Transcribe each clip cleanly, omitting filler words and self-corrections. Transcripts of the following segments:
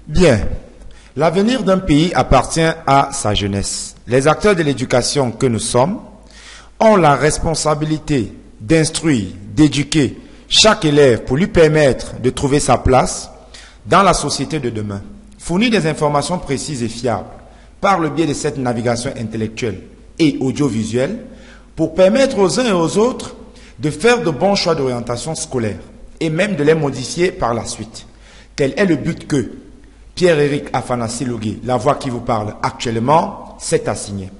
Bien, l'avenir d'un pays appartient à sa jeunesse. Les acteurs de l'éducation que nous sommes ont la responsabilité d'instruire, d'éduquer chaque élève pour lui permettre de trouver sa place dans la société de demain. Fournir des informations précises et fiables par le biais de cette navigation intellectuelle et audiovisuelle pour permettre aux uns et aux autres de faire de bons choix d'orientation scolaire et même de les modifier par la suite. Tel est le but que Pierre-Éric Afanassi Logué, la voix qui vous parle actuellement, s'est assigné.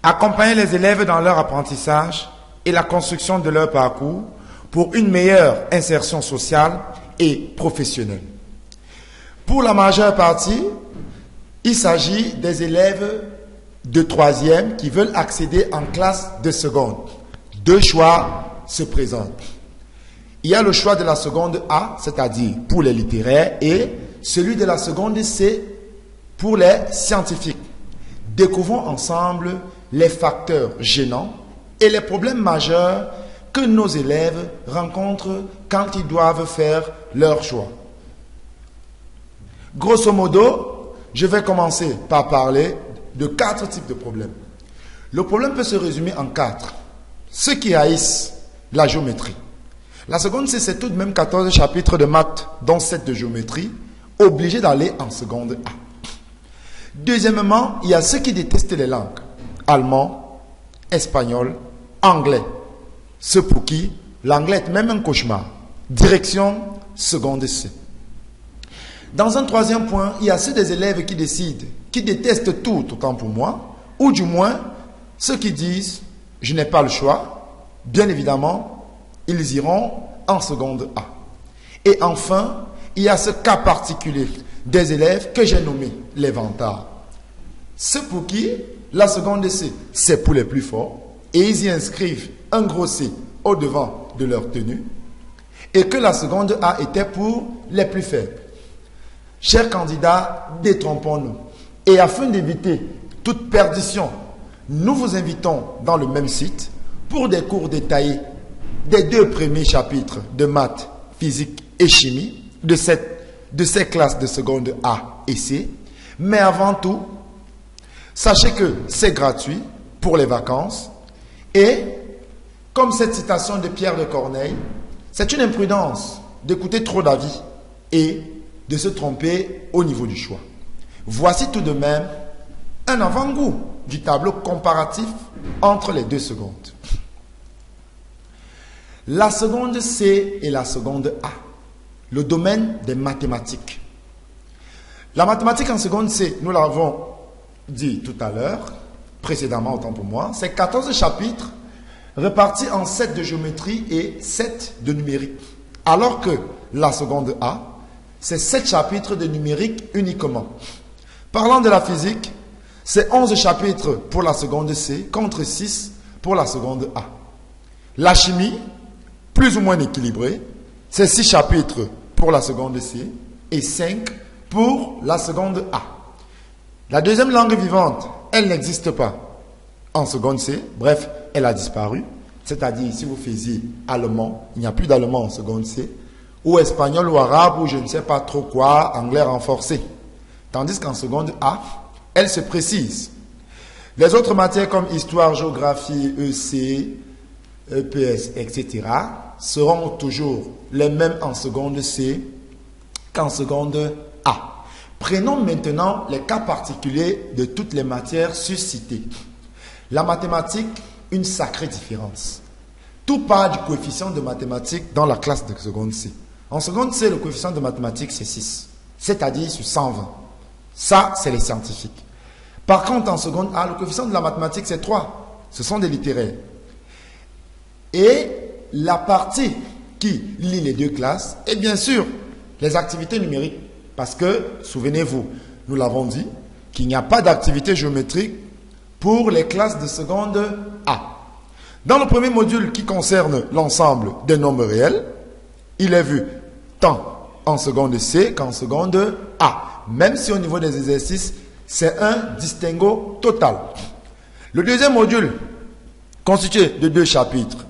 Accompagner les élèves dans leur apprentissage et la construction de leur parcours pour une meilleure insertion sociale et professionnelle. Pour la majeure partie, il s'agit des élèves de 3e qui veulent accéder en classe de seconde. Deux choix se présentent. Il y a le choix de la seconde A, c'est-à-dire pour les littéraires, et celui de la seconde C pour les scientifiques. Découvrons ensemble les facteurs gênants et les problèmes majeurs que nos élèves rencontrent quand ils doivent faire leur choix. Grosso modo, je vais commencer par parler de 4 types de problèmes. Le problème peut se résumer en 4. Ceux qui haïssent la géométrie. La seconde C, c'est tout de même 14 chapitres de maths, dont 7 de géométrie, obligés d'aller en seconde A. Deuxièmement, il y a ceux qui détestent les langues. Allemand, espagnol, anglais. Ceux pour qui l'anglais est même un cauchemar. Direction seconde C. Dans un troisième point, il y a ceux des élèves qui décident, qui détestent tout autant pour moi, ou du moins ceux qui disent « je n'ai pas le choix ». Bien évidemment, ils iront en seconde A. Et enfin, il y a ce cas particulier des élèves que j'ai nommé les vantards. Ceux pour qui la seconde C, c'est pour les plus forts, et ils y inscrivent un gros C au devant de leur tenue, et que la seconde A était pour les plus faibles. Chers candidats, détrompons-nous. Et afin d'éviter toute perdition, nous vous invitons dans le même site pour des cours détaillés des 2 premiers chapitres de maths, physique et chimie de ces classes de seconde A et C. Mais avant tout, sachez que c'est gratuit pour les vacances et, comme cette citation de Pierre de Corneille, c'est une imprudence d'écouter trop d'avis et de se tromper au niveau du choix. Voici tout de même un avant-goût du tableau comparatif entre les 2 secondes. La seconde C et la seconde A, le domaine des mathématiques. La mathématique en seconde C, nous l'avons dit tout à l'heure, précédemment autant pour moi, c'est 14 chapitres répartis en 7 de géométrie et 7 de numérique. Alors que la seconde A, c'est 7 chapitres de numérique uniquement. Parlant de la physique, c'est 11 chapitres pour la seconde C contre 6 pour la seconde A. La chimie, plus ou moins équilibrée, c'est 6 chapitres pour la seconde C et 5 pour la seconde A. La deuxième langue vivante, elle n'existe pas en seconde C, bref, elle a disparu. C'est-à-dire, si vous faisiez allemand, il n'y a plus d'allemand en seconde C, ou espagnol ou arabe, ou je ne sais pas trop quoi, anglais renforcé. Tandis qu'en seconde A, elle se précise. Les autres matières comme histoire, géographie, EC, EPS, etc., seront toujours les mêmes en seconde C qu'en seconde A. Prenons maintenant les cas particuliers de toutes les matières suscitées. La mathématique, une sacrée différence. Tout part du coefficient de mathématiques dans la classe de seconde C. En seconde C, le coefficient de mathématiques, c'est 6, c'est-à-dire sur 120. Ça, c'est les scientifiques. Par contre, en seconde A, le coefficient de la mathématique, c'est 3. Ce sont des littéraires. Et la partie qui lie les 2 classes est bien sûr les activités numériques. Parce que, souvenez-vous, nous l'avons dit, qu'il n'y a pas d'activité géométrique pour les classes de seconde A. Dans le premier module qui concerne l'ensemble des nombres réels, il est vu tant en seconde C qu'en seconde A. Même si au niveau des exercices, c'est un distinguo total. Le deuxième module, constitué de 2 chapitres,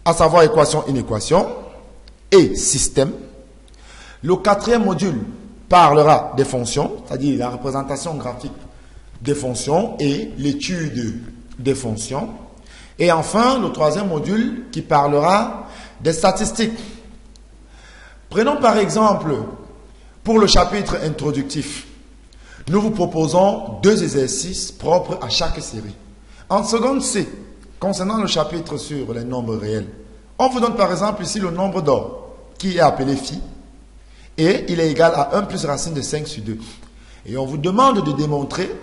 à savoir équation, inéquation et système. Le 4e module parlera des fonctions, c'est-à-dire la représentation graphique des fonctions et l'étude des fonctions. Et enfin, le troisième module qui parlera des statistiques. Prenons par exemple, pour le chapitre introductif, nous vous proposons 2 exercices propres à chaque série. En seconde C, concernant le chapitre sur les nombres réels, on vous donne par exemple ici le nombre d'or, qui est appelé phi, et il est égal à 1 plus racine de 5 sur 2. Et on vous demande de démontrer,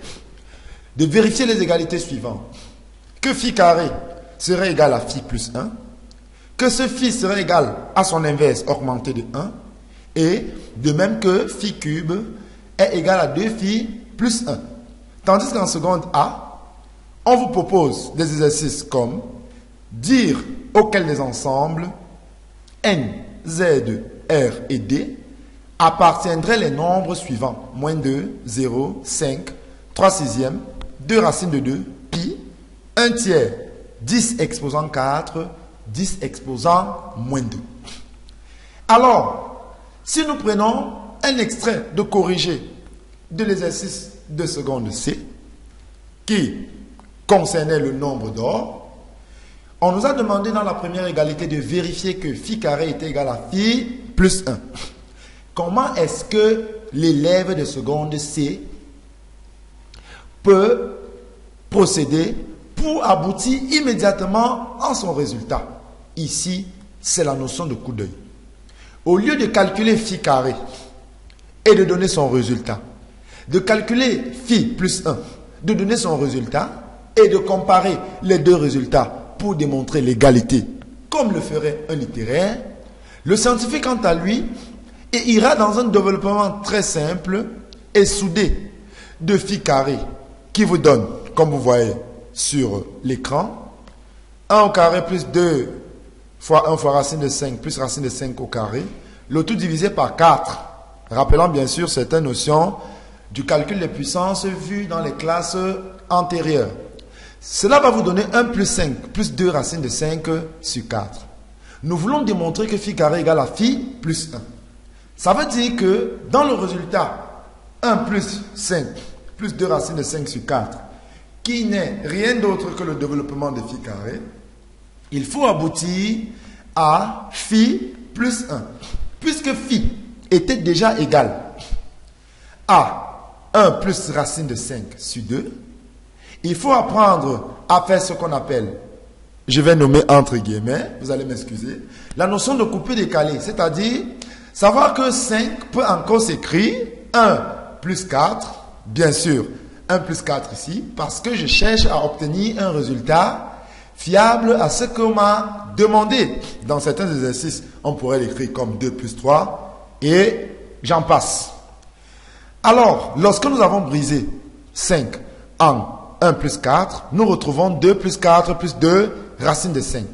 de vérifier les égalités suivantes. Que phi carré serait égal à phi plus 1, que ce phi serait égal à son inverse augmenté de 1, et de même que phi cube est égal à 2 phi plus 1. Tandis qu'en seconde A, on vous propose des exercices comme dire auquel des ensembles n, z, r et d appartiendraient les nombres suivants. Moins 2, 0, 5, 3 sixièmes, 2 racines de 2, pi, 1 tiers, 10 exposant 4, 10 exposant moins 2. Alors, si nous prenons un extrait de corrigé de l'exercice de seconde C, qui concernait le nombre d'or, on nous a demandé dans la première égalité de vérifier que phi carré est égal à phi plus 1. Comment est-ce que l'élève de seconde C peut procéder pour aboutir immédiatement à son résultat? Ici, c'est la notion de coup d'œil. Au lieu de calculer phi carré et de donner son résultat, de calculer phi plus 1, de donner son résultat et de comparer les deux résultats pour démontrer l'égalité, comme le ferait un littéraire, le scientifique, quant à lui, ira dans un développement très simple et soudé de phi carré qui vous donne, comme vous voyez sur l'écran, 1 au carré plus 2 fois 1 fois racine de 5 plus racine de 5 au carré, le tout divisé par 4, rappelant bien sûr certaines notions du calcul des puissances vues dans les classes antérieures. Cela va vous donner 1 plus 5 plus 2 racines de 5 sur 4. Nous voulons démontrer que phi carré égale à phi plus 1. Ça veut dire que dans le résultat 1 plus 5 plus 2 racines de 5 sur 4, qui n'est rien d'autre que le développement de phi carré, il faut aboutir à phi plus 1. Puisque phi était déjà égal à 1 plus racine de 5 sur 2, il faut apprendre à faire ce qu'on appelle, je vais nommer entre guillemets, vous allez m'excuser, la notion de coupé décalé, c'est-à-dire savoir que 5 peut encore s'écrire 1 plus 4, bien sûr 1 plus 4 ici, parce que je cherche à obtenir un résultat fiable à ce qu'on m'a demandé. Dans certains exercices, on pourrait l'écrire comme 2 plus 3 et j'en passe. Alors, lorsque nous avons brisé 5 en 1 plus 4, nous retrouvons 2 plus 4 plus 2 racine de 5.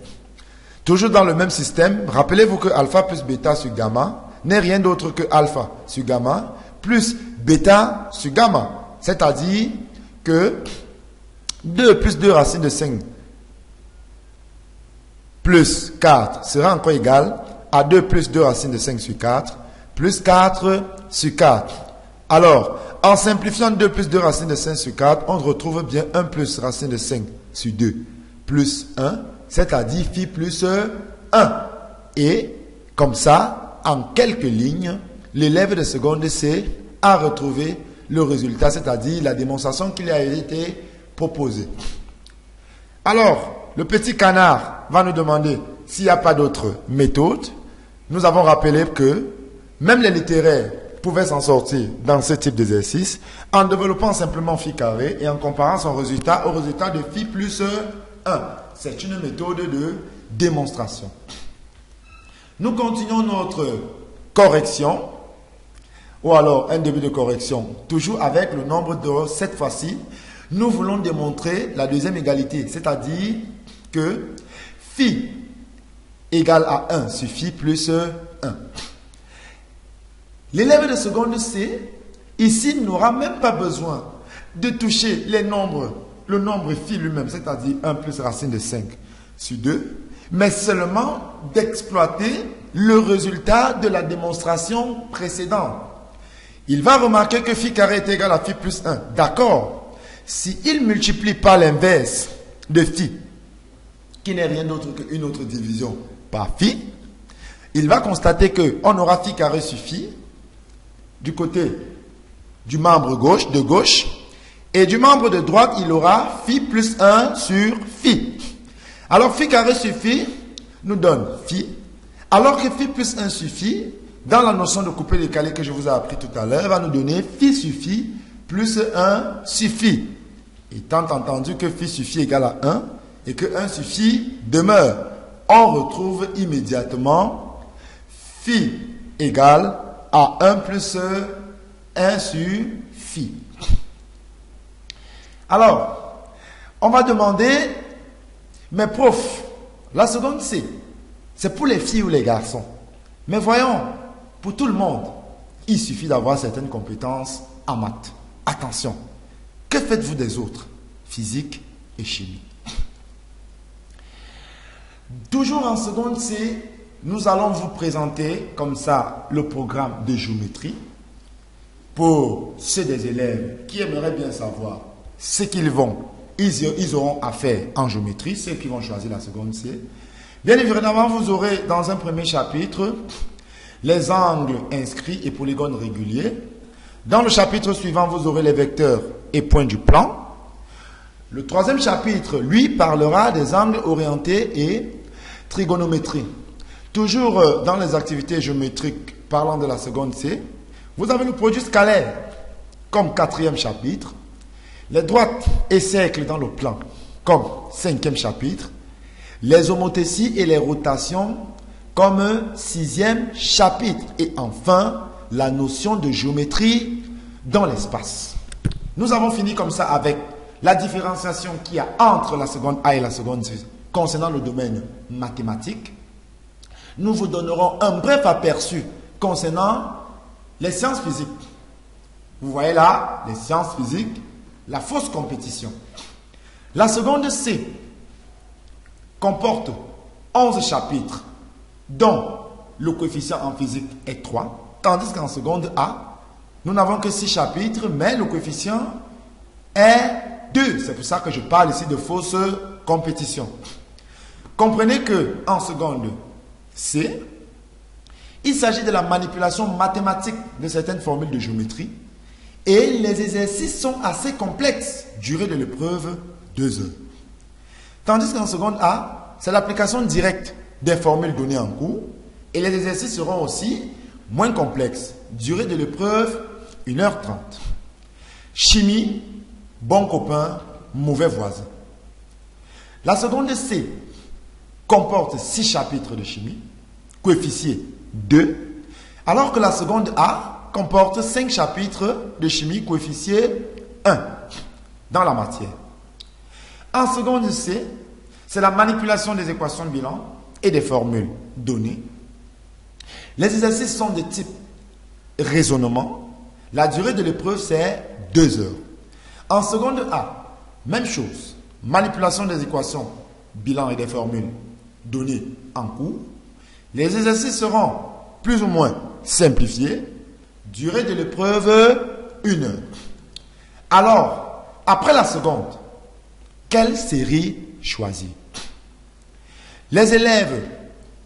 Toujours dans le même système, rappelez-vous que alpha plus bêta sur gamma n'est rien d'autre que alpha sur gamma plus bêta sur gamma. C'est-à-dire que 2 plus 2 racine de 5 plus 4 sera encore égal à 2 plus 2 racine de 5 sur 4 plus 4 sur 4. Alors, en simplifiant 2 plus 2 racine de 5 sur 4, on retrouve bien 1 plus racine de 5 sur 2 plus 1, c'est-à-dire phi plus 1. Et comme ça, en quelques lignes, l'élève de seconde C a retrouvé le résultat, c'est-à-dire la démonstration qui lui a été proposée. Alors, le petit canard va nous demander s'il n'y a pas d'autre méthode. Nous avons rappelé que même les littéraires pouvaient s'en sortir dans ce type d'exercice en développant simplement phi carré et en comparant son résultat au résultat de phi plus 1. C'est une méthode de démonstration. Nous continuons notre correction, ou alors un début de correction, toujours avec le nombre d'or. Cette fois-ci, nous voulons démontrer la deuxième égalité, c'est-à-dire que phi égale à 1 sur phi plus 1. L'élève de seconde C, ici, n'aura même pas besoin de toucher les nombres, le nombre phi lui-même, c'est-à-dire 1 plus racine de 5 sur 2, mais seulement d'exploiter le résultat de la démonstration précédente. il va remarquer que phi carré est égal à phi plus 1. D'accord. S'il multiplie par l'inverse de phi, qui n'est rien d'autre qu'une autre division par phi, il va constater qu'on aura phi carré sur phi du côté du membre gauche, de gauche, et du membre de droite, il aura phi plus 1 sur phi. Alors phi carré sur phi nous donne phi, alors que phi plus 1 sur phi, dans la notion de couplet décalé que je vous ai appris tout à l'heure, va nous donner phi sur phi plus 1 sur phi. Étant entendu que phi sur phi égale à 1 et que 1 sur phi demeure, on retrouve immédiatement phi égale à 1 plus 1 sur phi. Alors, on va demander, mais prof, la seconde C, c'est pour les filles ou les garçons. Mais voyons, pour tout le monde, il suffit d'avoir certaines compétences en maths. Attention, que faites-vous des autres? Physique et chimie. Toujours en seconde C, nous allons vous présenter comme ça le programme de géométrie pour ceux des élèves qui aimeraient bien savoir ce qu'ils auront à faire en géométrie, ceux qui vont choisir la seconde C. Bien évidemment, vous aurez dans un premier chapitre les angles inscrits et polygones réguliers. Dans le chapitre suivant, vous aurez les vecteurs et points du plan. Le troisième chapitre, lui, parlera des angles orientés et trigonométrie. Toujours dans les activités géométriques parlant de la seconde C, vous avez le produit scalaire comme quatrième chapitre, les droites et cercles dans le plan comme cinquième chapitre, les homothéties et les rotations comme sixième chapitre, et enfin la notion de géométrie dans l'espace. Nous avons fini comme ça avec la différenciation qu'il y a entre la seconde A et la seconde C concernant le domaine mathématique. Nous vous donnerons un bref aperçu concernant les sciences physiques. Vous voyez là, les sciences physiques, la fausse compétition. La seconde C comporte 11 chapitres, dont le coefficient en physique est 3, tandis qu'en seconde A, nous n'avons que 6 chapitres, mais le coefficient est 2. C'est pour ça que je parle ici de fausse compétition. Comprenez que en seconde C, il s'agit de la manipulation mathématique de certaines formules de géométrie et les exercices sont assez complexes. Durée de l'épreuve, 2 heures. Tandis qu'en seconde A, c'est l'application directe des formules données en cours et les exercices seront aussi moins complexes. Durée de l'épreuve, 1h30. Chimie, bon copain, mauvais voisin. La seconde C comporte 6 chapitres de chimie, coefficient 2, alors que la seconde A comporte 5 chapitres de chimie, coefficient 1 dans la matière. En seconde C, c'est la manipulation des équations de bilan et des formules données. Les exercices sont de type raisonnement. La durée de l'épreuve, c'est 2 heures. En seconde A, même chose. Manipulation des équations, bilan et des formules données en cours. Les exercices seront plus ou moins simplifiés. Durée de l'épreuve, 1 heure. Alors, après la seconde, quelle série choisir? Les élèves,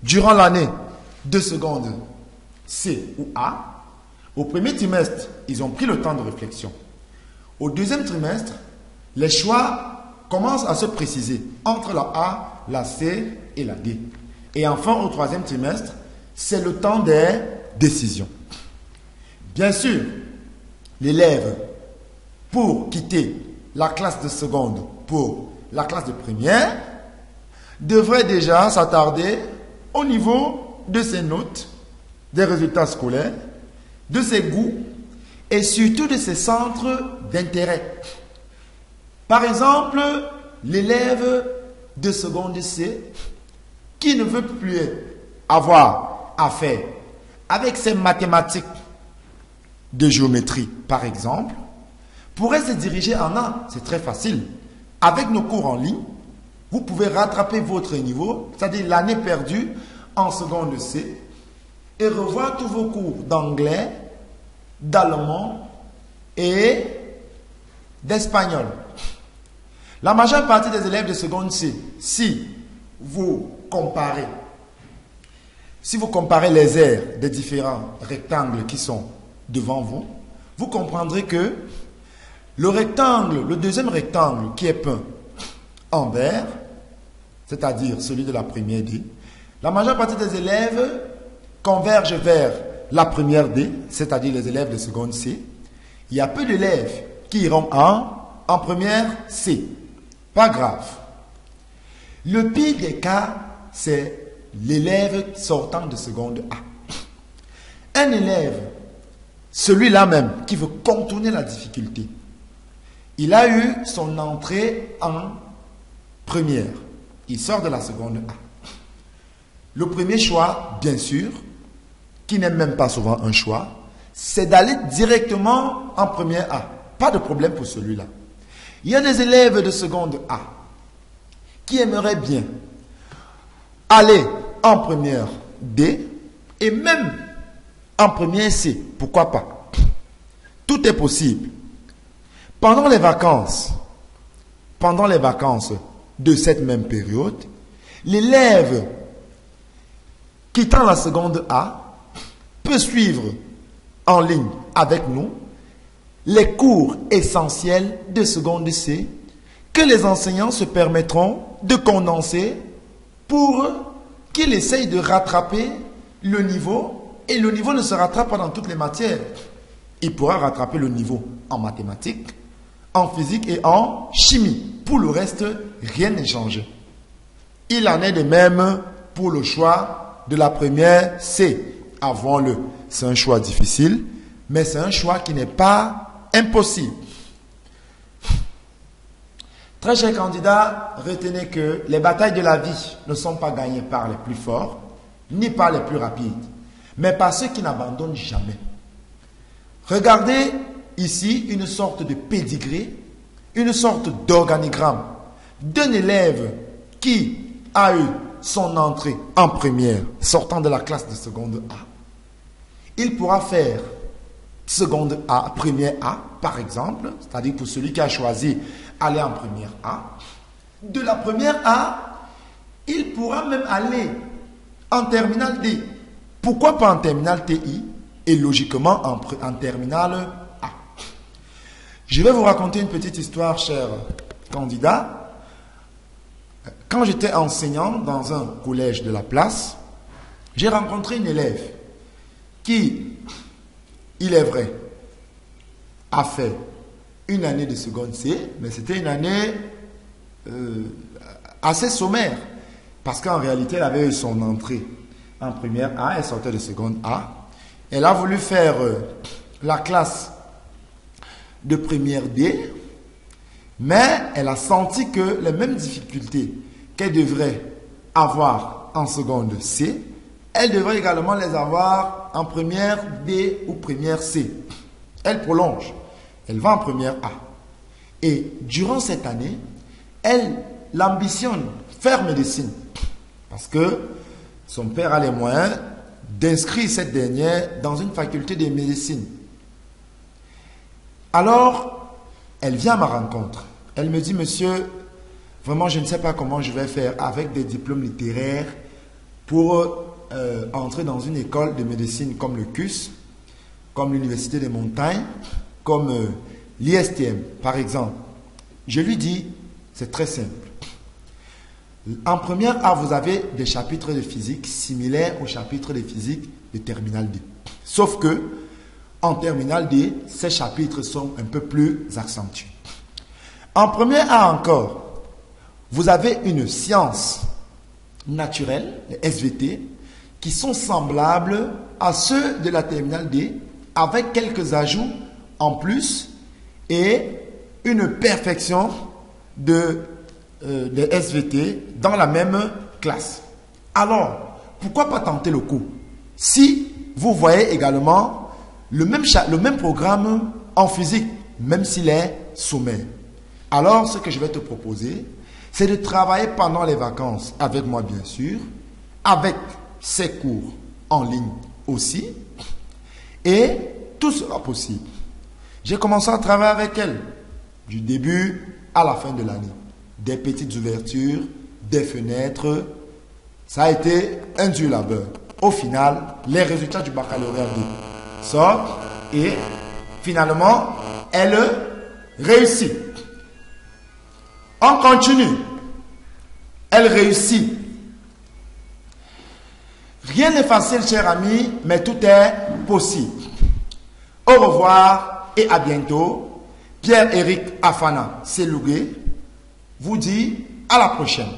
durant l'année de seconde C ou A, au premier trimestre, ils ont pris le temps de réflexion. Au deuxième trimestre, les choix commencent à se préciser entre la A, la C et la D. Et enfin, au troisième trimestre, c'est le temps des décisions. Bien sûr, l'élève, pour quitter la classe de seconde pour la classe de première, devrait déjà s'attarder au niveau de ses notes, des résultats scolaires, de ses goûts et surtout de ses centres d'intérêt. Par exemple, l'élève de seconde C qui ne veut plus avoir affaire avec ses mathématiques de géométrie, par exemple, pourrait se diriger en A. C'est très facile. Avec nos cours en ligne, vous pouvez rattraper votre niveau, c'est-à-dire l'année perdue en seconde C, et revoir tous vos cours d'anglais, d'allemand et d'espagnol. La majeure partie des élèves de seconde C, si vous comparez les aires des différents rectangles qui sont devant vous, vous comprendrez que le deuxième rectangle qui est peint en vert, c'est-à-dire celui de la première D, la majeure partie des élèves convergent vers la première D, c'est-à-dire les élèves de seconde C. Il y a peu d'élèves qui iront en première C. Pas grave. Le pire des cas, c'est l'élève sortant de seconde A. Un élève, celui-là même, qui veut contourner la difficulté, il a eu son entrée en première. Il sort de la seconde A. Le premier choix, bien sûr, qui n'est même pas souvent un choix, c'est d'aller directement en première A. Pas de problème pour celui-là. Il y a des élèves de seconde A qui aimeraient bien aller en première D et même en première C. Pourquoi pas? Tout est possible. Pendant les vacances de cette même période, l'élève quittant la seconde A peut suivre en ligne avec nous les cours essentiels de seconde C que les enseignants se permettront de condenser pour qu'il essaye de rattraper le niveau, et le niveau ne se rattrape pas dans toutes les matières. Il pourra rattraper le niveau en mathématiques, en physique et en chimie. Pour le reste, rien n'est changé. Il en est de même pour le choix de la première C. Avouons-le, c'est un choix difficile, mais c'est un choix qui n'est pas impossible. Très chers candidats, retenez que les batailles de la vie ne sont pas gagnées par les plus forts, ni par les plus rapides, mais par ceux qui n'abandonnent jamais. Regardez ici une sorte de pédigré, une sorte d'organigramme d'un élève qui a eu son entrée en première, sortant de la classe de seconde A. Il pourra faire seconde A, première A, par exemple, c'est-à-dire pour celui qui a choisi aller en première A. De la première A, il pourra même aller en terminale D. Pourquoi pas en terminale TI et logiquement en terminale A. Je vais vous raconter une petite histoire, chers candidats. Quand j'étais enseignant dans un collège de la place, j'ai rencontré une élève qui, il est vrai, a fait une année de seconde C, mais c'était une année assez sommaire, parce qu'en réalité, elle avait eu son entrée en première A, elle sortait de seconde A. Elle a voulu faire la classe de première D, mais elle a senti que les mêmes difficultés qu'elle devrait avoir en seconde C, elle devrait également les avoir en première D ou première C. Elle prolonge. Elle va en première A. Et durant cette année, elle ambitionne faire médecine. Parce que son père a les moyens d'inscrire cette dernière dans une faculté de médecine. Alors, elle vient à ma rencontre. Elle me dit, monsieur, vraiment, je ne sais pas comment je vais faire avec des diplômes littéraires pour entrer dans une école de médecine comme le CUS, comme l'Université des Montagnes, comme l'ISTM, par exemple. Je lui dis, c'est très simple. En première A, vous avez des chapitres de physique similaires aux chapitres de physique de terminale D. Sauf que, en terminale D, ces chapitres sont un peu plus accentués. En première A encore, vous avez une science naturelle, les SVT, qui sont semblables à ceux de la terminale D, avec quelques ajouts en plus et une perfection des SVT dans la même classe. Alors, pourquoi pas tenter le coup? Si vous voyez également le même programme en physique, même s'il est sommaire. Alors, ce que je vais te proposer, c'est de travailler pendant les vacances avec moi, bien sûr, avec ces cours en ligne aussi, et tout sera possible. J'ai commencé à travailler avec elle, du début à la fin de l'année. Des petites ouvertures, des fenêtres. Ça a été un dur labeur. Au final, les résultats du baccalauréat sortent et finalement, elle réussit. On continue. Elle réussit. Rien n'est facile, chers amis, mais tout est possible. Au revoir et à bientôt. Pierre-Éric Afana Selougué vous dit à la prochaine.